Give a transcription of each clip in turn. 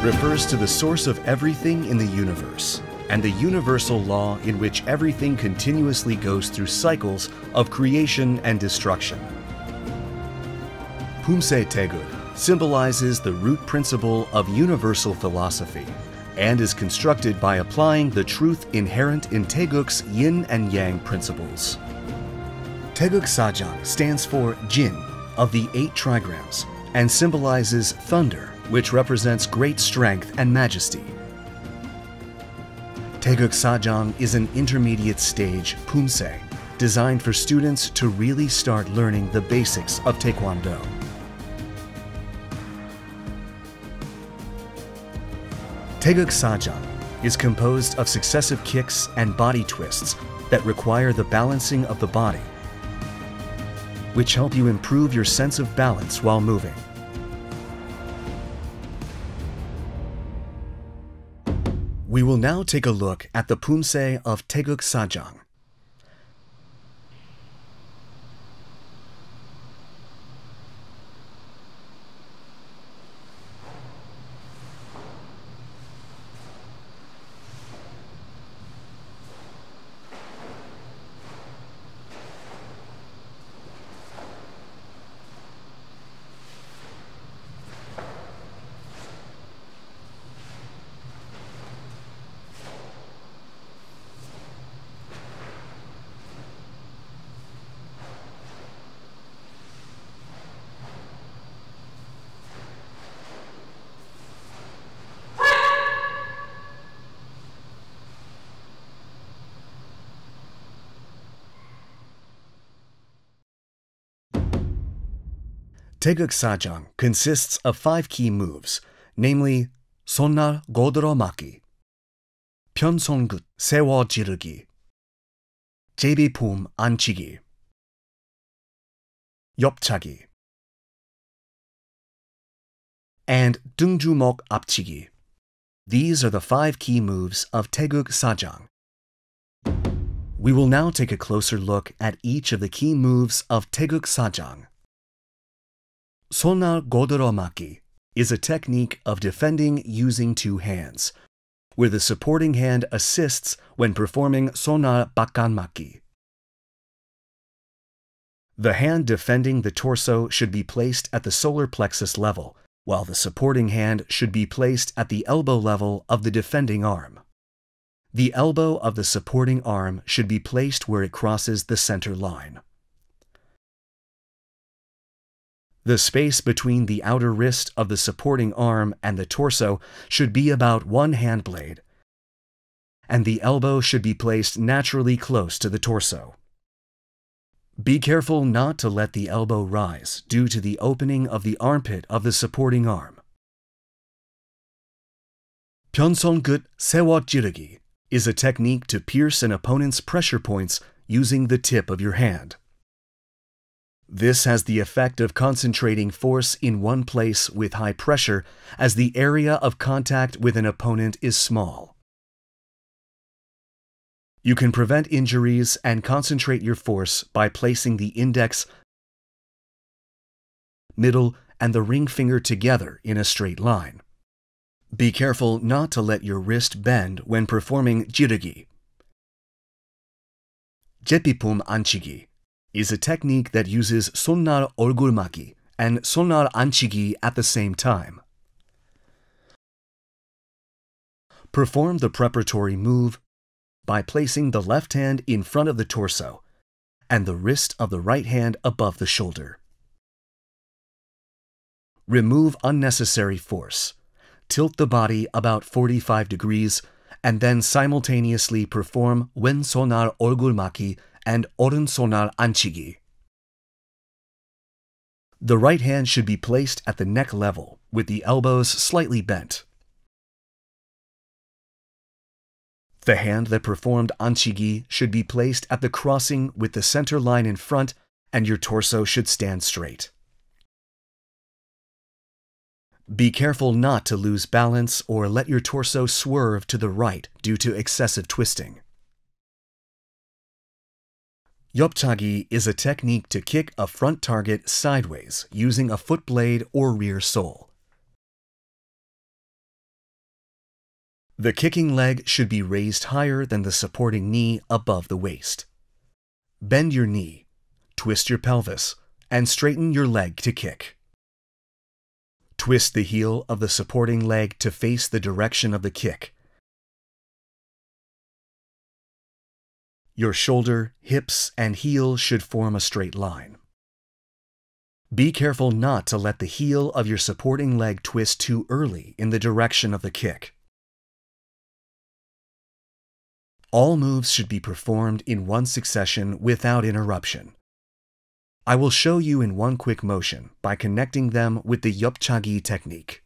refers to the source of everything in the universe and the universal law in which everything continuously goes through cycles of creation and destruction. Poomsae Taegeuk symbolizes the root principle of universal philosophy and is constructed by applying the truth inherent in Taegeuk's yin and yang principles. Taeguk Sajang stands for Jin of the 8 trigrams and symbolizes thunder, which represents great strength and majesty. Taeguk Sajang is an intermediate stage poomsae designed for students to really start learning the basics of taekwondo. Taeguk Sajang is composed of successive kicks and body twists that require the balancing of the body, which help you improve your sense of balance while moving. We will now take a look at the poomsae of Taeguk Sajang. Taeguk Sajang consists of 5 key moves, namely 손날 고들어 맞기, 편손끝 세워 지르기, 제비품 안치기, 옆차기, and 등주먹 앞치기. These are the 5 key moves of Taeguk Sajang. We will now take a closer look at each of the key moves of Taeguk Sajang. 손날 고들어 맞기 is a technique of defending using 2 hands, where the supporting hand assists when performing 손날 바깥 맞기. The hand defending the torso should be placed at the solar plexus level, while the supporting hand should be placed at the elbow level of the defending arm. The elbow of the supporting arm should be placed where it crosses the center line. The space between the outer wrist of the supporting arm and the torso should be about 1 hand blade, and the elbow should be placed naturally close to the torso. Be careful not to let the elbow rise due to the opening of the armpit of the supporting arm. 편손끝 세워 찌르기 is a technique to pierce an opponent's pressure points using the tip of your hand. This has the effect of concentrating force in one place with high pressure as the area of contact with an opponent is small. You can prevent injuries and concentrate your force by placing the index, middle, and the ring finger together in a straight line. Be careful not to let your wrist bend when performing jirugi. 제비품 안치기 is a technique that uses 손날 얼굴 맞기 and 손날 안치기 at the same time. Perform the preparatory move by placing the left hand in front of the torso and the wrist of the right hand above the shoulder. Remove unnecessary force. Tilt the body about 45 degrees and then simultaneously perform 왼손날 얼굴 맞기 and 오른손날 안치기. The right hand should be placed at the neck level, with the elbows slightly bent. The hand that performed anchigi should be placed at the crossing with the center line in front, and your torso should stand straight. Be careful not to lose balance or let your torso swerve to the right due to excessive twisting. 옆차기 is a technique to kick a front target sideways using a foot blade or rear sole. The kicking leg should be raised higher than the supporting knee above the waist. Bend your knee, twist your pelvis, and straighten your leg to kick. Twist the heel of the supporting leg to face the direction of the kick. Your shoulder, hips, and heel should form a straight line. Be careful not to let the heel of your supporting leg twist too early in the direction of the kick. All moves should be performed in one succession without interruption. I will show you in one quick motion by connecting them with the 옆차기 technique.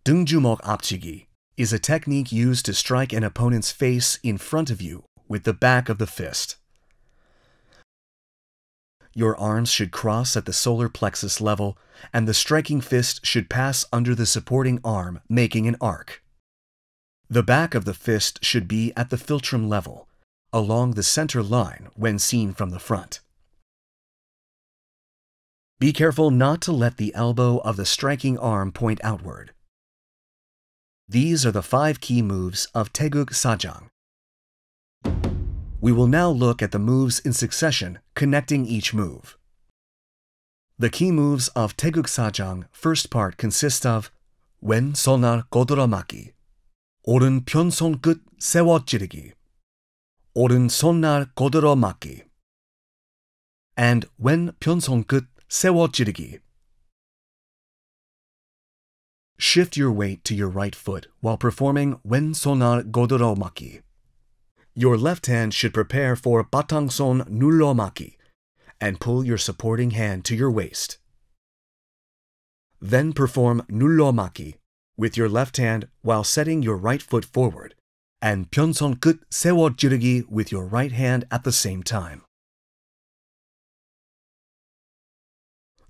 등주먹 앞치기 is a technique used to strike an opponent's face in front of you with the back of the fist. Your arms should cross at the solar plexus level, and the striking fist should pass under the supporting arm, making an arc. The back of the fist should be at the philtrum level, along the center line when seen from the front. Be careful not to let the elbow of the striking arm point outward. These are the 5 key moves of Taegeuk Sajang. We will now look at the moves in succession, connecting each move. The key moves of Taegeuk Sajang first part consist of 왼 손날 고드러맞기, 오른 편손끝 세워 찌르기, 오른 손날 고드러맞기, and 왼 편손끝 세워 찌르기. Shift your weight to your right foot while performing 왼 손날 고드러맞기. Your left hand should prepare for 바탕손 눌러맞기 and pull your supporting hand to your waist. Then perform 눌러맞기 with your left hand while setting your right foot forward, and 편손끝 세워 찌르기 with your right hand at the same time.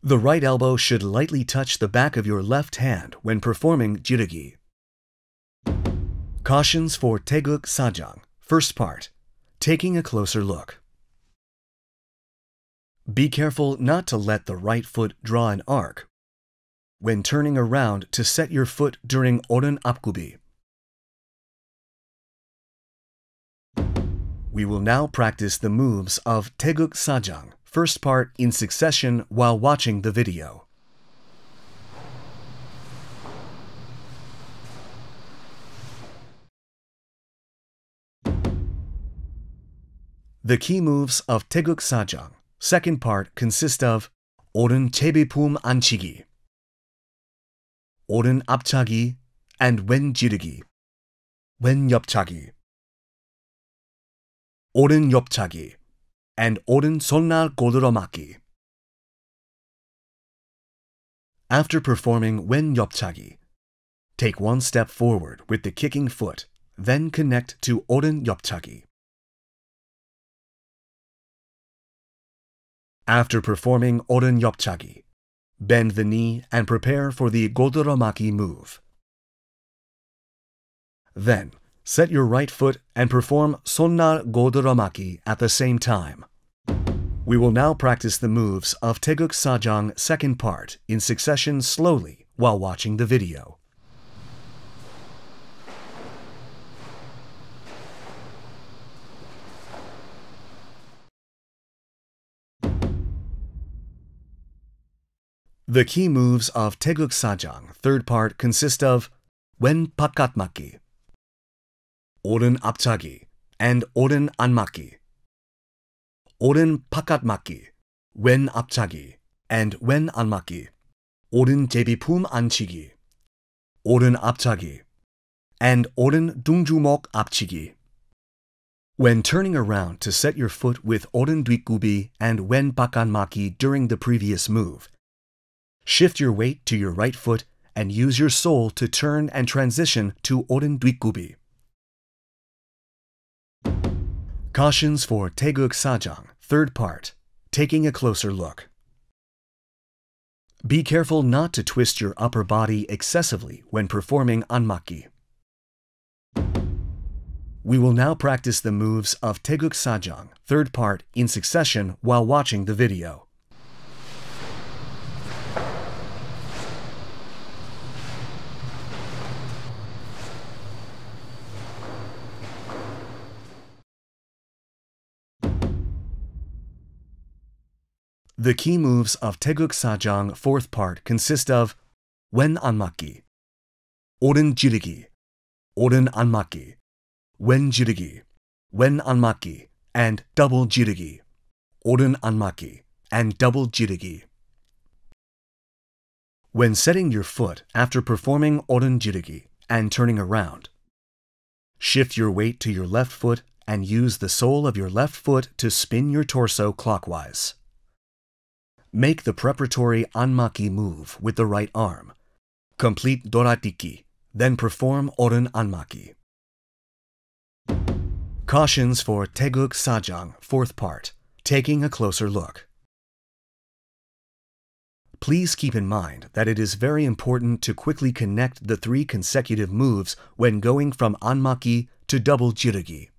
The right elbow should lightly touch the back of your left hand when performing 찌르기. Cautions for Taegeuk Sajang. First part, taking a closer look. Be careful not to let the right foot draw an arc when turning around to set your foot during 오른 앞굽이. We will now practice the moves of Taegeuk Sajang, first part in succession while watching the video. The key moves of Taegeuk Sajang, second part, consist of 오른 제비품 안치기, 오른 앞차기, and 왼 지르기, 왼 옆차기, 오른 옆차기, and 오른 손날 고드러맞기. After performing 왼 옆차기, take one step forward with the kicking foot, then connect to 오른 옆차기. After performing 오른 옆차기, bend the knee and prepare for the 고드러맞기 move. Then, set your right foot and perform 손날 고드러맞기 at the same time. We will now practice the moves of Taegeuk Sajang second part in succession slowly while watching the video. The key moves of Taegeuk Sajang, third part, consist of 왼 바깥맞기, 오른 앞차기, and 오른 안맞기, 오른 바깥맞기, 왼 앞차기, and 왼 안맞기, 오른 제비품 안치기, 오른 앞차기, and 오른 등주먹 앞치기. When turning around to set your foot with 오른 뒷굽이 and 왼 바깥맞기 during the previous move, shift your weight to your right foot and use your sole to turn and transition to 오른 뒷굽이. Cautions for Taegeuk Sajang, third part, taking a closer look. Be careful not to twist your upper body excessively when performing 안맞기. We will now practice the moves of Taegeuk Sajang, third part, in succession while watching the video. The key moves of Taegeuk Sajang 4th part consist of wen anmaki, oren jirigi, oren anmaki, wen jirigi, wen anmaki, and double jirigi, oren anmaki, and double jirigi. When setting your foot after performing oren jirigi and turning around, shift your weight to your left foot and use the sole of your left foot to spin your torso clockwise. Make the preparatory anmaki move with the right arm. Complete doratiki, then perform oren anmaki. Cautions for Taegeuk Sajang 4th part, taking a closer look. Please keep in mind that it is very important to quickly connect the 3 consecutive moves when going from anmaki to double jirigi.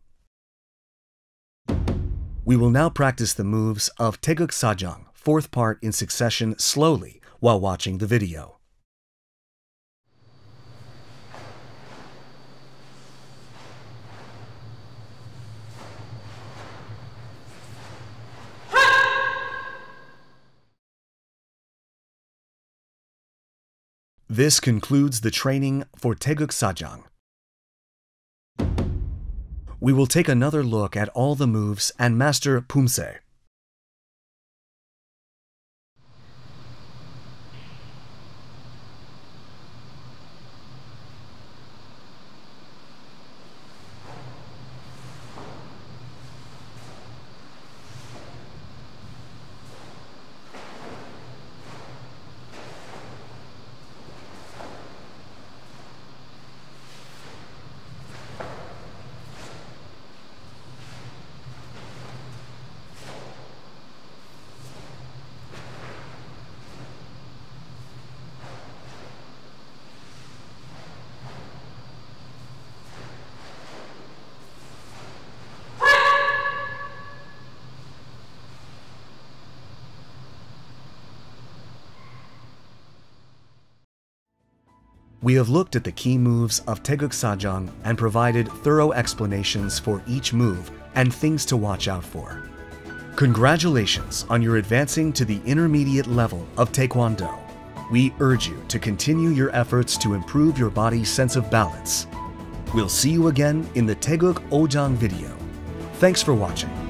We will now practice the moves of Taegeuk Sajang 4th part in succession slowly while watching the video. This concludes the training for Taegeuk Sajang. We will take another look at all the moves and master poomsae. We have looked at the key moves of Taegeuk Sajang and provided thorough explanations for each move and things to watch out for. Congratulations on your advancing to the intermediate level of Taekwondo. We urge you to continue your efforts to improve your body's sense of balance. We'll see you again in the Taeguk Ojang video. Thanks for watching.